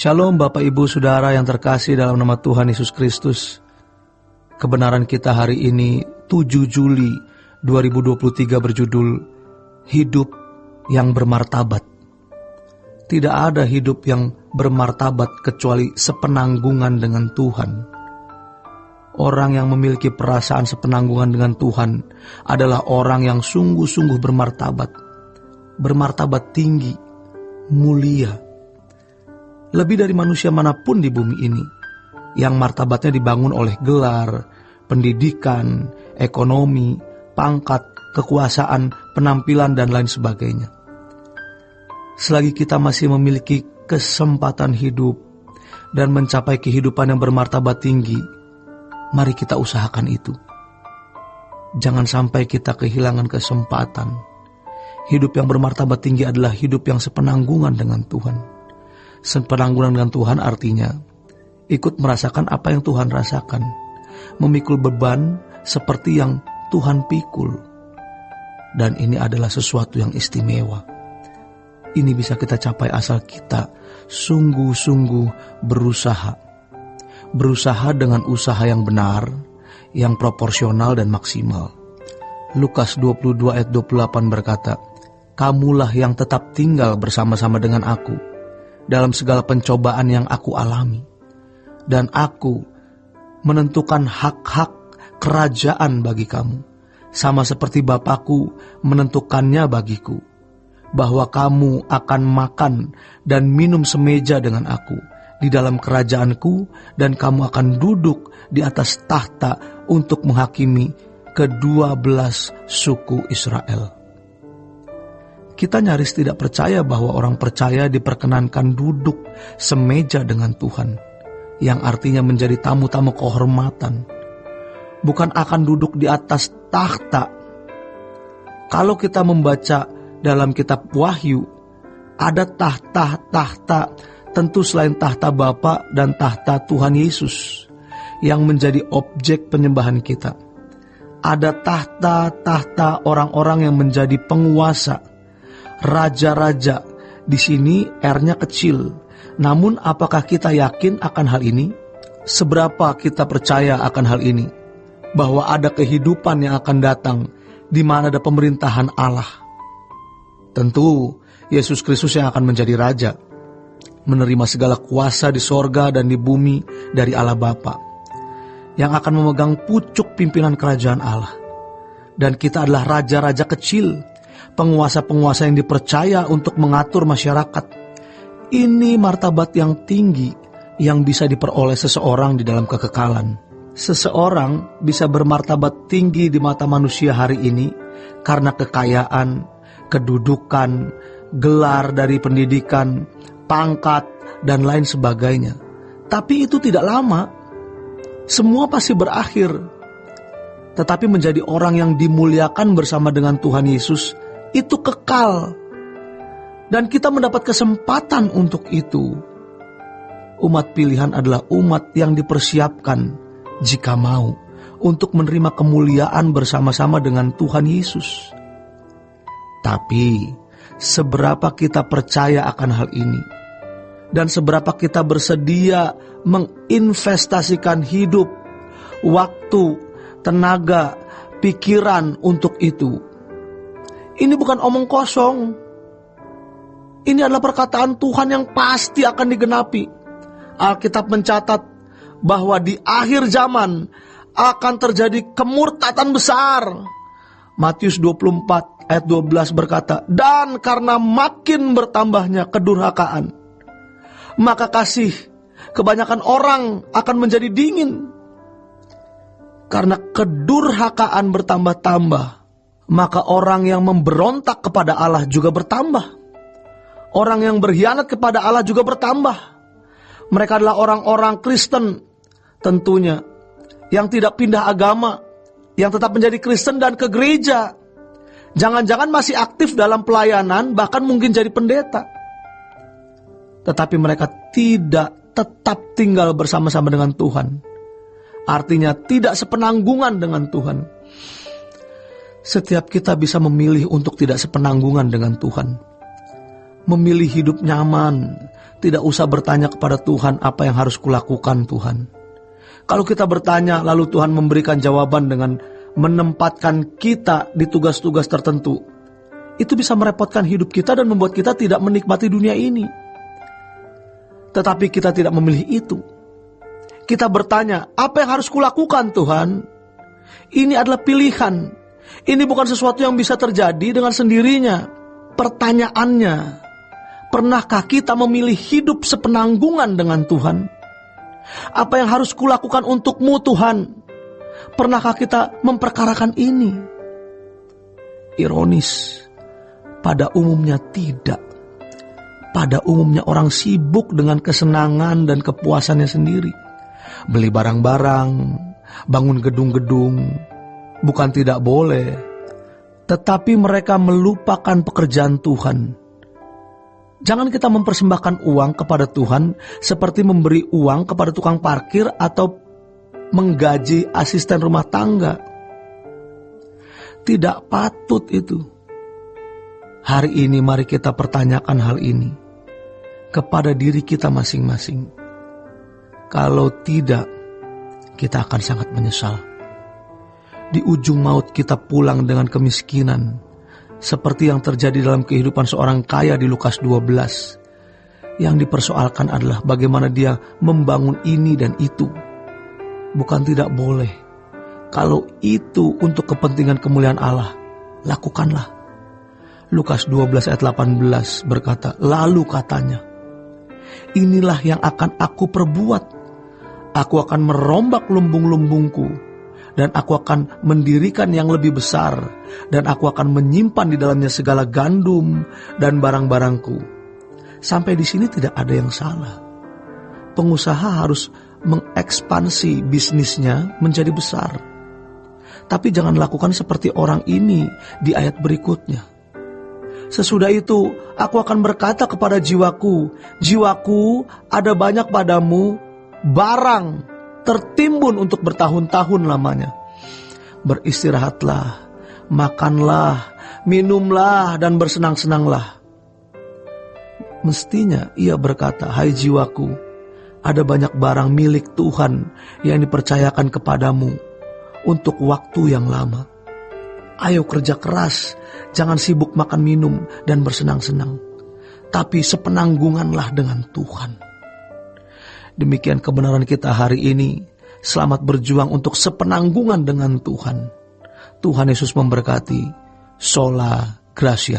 Shalom Bapak Ibu Saudara yang terkasih dalam nama Tuhan Yesus Kristus. Kebenaran kita hari ini 7 Juli 2023 berjudul Hidup yang bermartabat. Tidak ada hidup yang bermartabat kecuali sepenanggungan dengan Tuhan. Orang yang memiliki perasaan sepenanggungan dengan Tuhan adalah orang yang sungguh-sungguh bermartabat. Bermartabat tinggi, mulia. Lebih dari manusia manapun di bumi ini, yang martabatnya dibangun oleh gelar, pendidikan, ekonomi, pangkat, kekuasaan, penampilan, dan lain sebagainya. Selagi kita masih memiliki kesempatan hidup dan mencapai kehidupan yang bermartabat tinggi, mari kita usahakan itu. Jangan sampai kita kehilangan kesempatan. Hidup yang bermartabat tinggi adalah hidup yang sepenanggungan dengan Tuhan. Sepenanggungan dengan Tuhan artinya ikut merasakan apa yang Tuhan rasakan, memikul beban seperti yang Tuhan pikul. Dan ini adalah sesuatu yang istimewa. Ini bisa kita capai asal kita sungguh-sungguh berusaha. Berusaha dengan usaha yang benar, yang proporsional dan maksimal. Lukas 22 ayat 28 berkata, "Kamulah yang tetap tinggal bersama-sama dengan aku dalam segala pencobaan yang aku alami. Dan aku menentukan hak-hak kerajaan bagi kamu, sama seperti Bapakku menentukannya bagiku, bahwa kamu akan makan dan minum semeja dengan aku di dalam kerajaanku, dan kamu akan duduk di atas tahta untuk menghakimi ke-12 suku Israel." Kita nyaris tidak percaya bahwa orang percaya diperkenankan duduk semeja dengan Tuhan, yang artinya menjadi tamu-tamu kehormatan, bukan akan duduk di atas tahta. Kalau kita membaca dalam kitab Wahyu, ada tahta-tahta, tentu selain tahta Bapa dan tahta Tuhan Yesus, yang menjadi objek penyembahan kita. Ada tahta-tahta orang-orang yang menjadi penguasa, raja-raja. Di sini R-nya kecil. Namun apakah kita yakin akan hal ini? Seberapa kita percaya akan hal ini? Bahwa ada kehidupan yang akan datang di mana ada pemerintahan Allah. Tentu Yesus Kristus yang akan menjadi raja, menerima segala kuasa di sorga dan di bumi dari Allah Bapa, yang akan memegang pucuk pimpinan kerajaan Allah. Dan kita adalah raja-raja kecil, penguasa-penguasa yang dipercaya untuk mengatur masyarakat. Ini martabat yang tinggi yang bisa diperoleh seseorang di dalam kekekalan. Seseorang bisa bermartabat tinggi di mata manusia hari ini karena kekayaan, kedudukan, gelar dari pendidikan, pangkat, dan lain sebagainya. Tapi itu tidak lama. Semua pasti berakhir. Tetapi menjadi orang yang dimuliakan bersama dengan Tuhan Yesus itu kekal. Dan kita mendapat kesempatan untuk itu. Umat pilihan adalah umat yang dipersiapkan jika mau untuk menerima kemuliaan bersama-sama dengan Tuhan Yesus. Tapi seberapa kita percaya akan hal ini, dan seberapa kita bersedia menginvestasikan hidup, waktu, tenaga, pikiran untuk itu. Ini bukan omong kosong. Ini adalah perkataan Tuhan yang pasti akan digenapi. Alkitab mencatat bahwa di akhir zaman akan terjadi kemurtatan besar. Matius 24 ayat 12 berkata, "Dan karena makin bertambahnya kedurhakaan, maka kasih kebanyakan orang akan menjadi dingin. Karena kedurhakaan bertambah-tambah, maka orang yang memberontak kepada Allah juga bertambah. Orang yang berkhianat kepada Allah juga bertambah." Mereka adalah orang-orang Kristen tentunya, yang tidak pindah agama, yang tetap menjadi Kristen dan ke gereja. Jangan-jangan masih aktif dalam pelayanan, bahkan mungkin jadi pendeta. Tetapi mereka tidak tetap tinggal bersama-sama dengan Tuhan. Artinya tidak sepenanggungan dengan Tuhan. Setiap kita bisa memilih untuk tidak sepenanggungan dengan Tuhan. memilih hidup nyaman, tidak usah bertanya kepada Tuhan apa yang harus kulakukan Tuhan. Kalau kita bertanya lalu Tuhan memberikan jawaban dengan menempatkan kita di tugas-tugas tertentu, itu bisa merepotkan hidup kita dan membuat kita tidak menikmati dunia ini. Tetapi kita tidak memilih itu. Kita bertanya, apa yang harus kulakukan Tuhan? Ini adalah pilihan. Ini bukan sesuatu yang bisa terjadi dengan sendirinya. Pertanyaannya, pernahkah kita memilih hidup sepenanggungan dengan Tuhan? Apa yang harus kulakukan untukmu Tuhan? Pernahkah kita memperkarakan ini? Ironis, pada umumnya tidak. Pada umumnya orang sibuk dengan kesenangan dan kepuasannya sendiri. Beli barang-barang, bangun gedung-gedung, bukan tidak boleh. Tetapi mereka melupakan pekerjaan Tuhan. Jangan kita mempersembahkan uang kepada Tuhan seperti memberi uang kepada tukang parkir atau menggaji asisten rumah tangga. Tidak patut itu. Hari ini mari kita pertanyakan hal ini kepada diri kita masing-masing. Kalau tidak, kita akan sangat menyesal. Di ujung maut kita pulang dengan kemiskinan, seperti yang terjadi dalam kehidupan seorang kaya di Lukas 12. Yang dipersoalkan adalah bagaimana dia membangun ini dan itu. Bukan tidak boleh. Kalau itu untuk kepentingan kemuliaan Allah, lakukanlah. Lukas 12 ayat 18 berkata, lalu katanya, inilah yang akan aku perbuat. Aku akan merombak lumbung-lumbungku, dan aku akan mendirikan yang lebih besar, dan aku akan menyimpan di dalamnya segala gandum dan barang-barangku. Sampai di sini tidak ada yang salah. Pengusaha harus mengekspansi bisnisnya menjadi besar. Tapi jangan lakukan seperti orang ini di ayat berikutnya. Sesudah itu, aku akan berkata kepada jiwaku, jiwaku, ada banyak padamu barang tertimbun untuk bertahun-tahun lamanya. Beristirahatlah, makanlah, minumlah, dan bersenang-senanglah. Mestinya ia berkata, hai jiwaku, ada banyak barang milik Tuhan yang dipercayakan kepadamu untuk waktu yang lama. Ayo kerja keras, jangan sibuk makan minum dan bersenang-senang, tapi sepenanggunganlah dengan Tuhan. Demikian kebenaran kita hari ini. Selamat berjuang untuk sepenanggungan dengan Tuhan. Tuhan Yesus memberkati. Sola Gracia.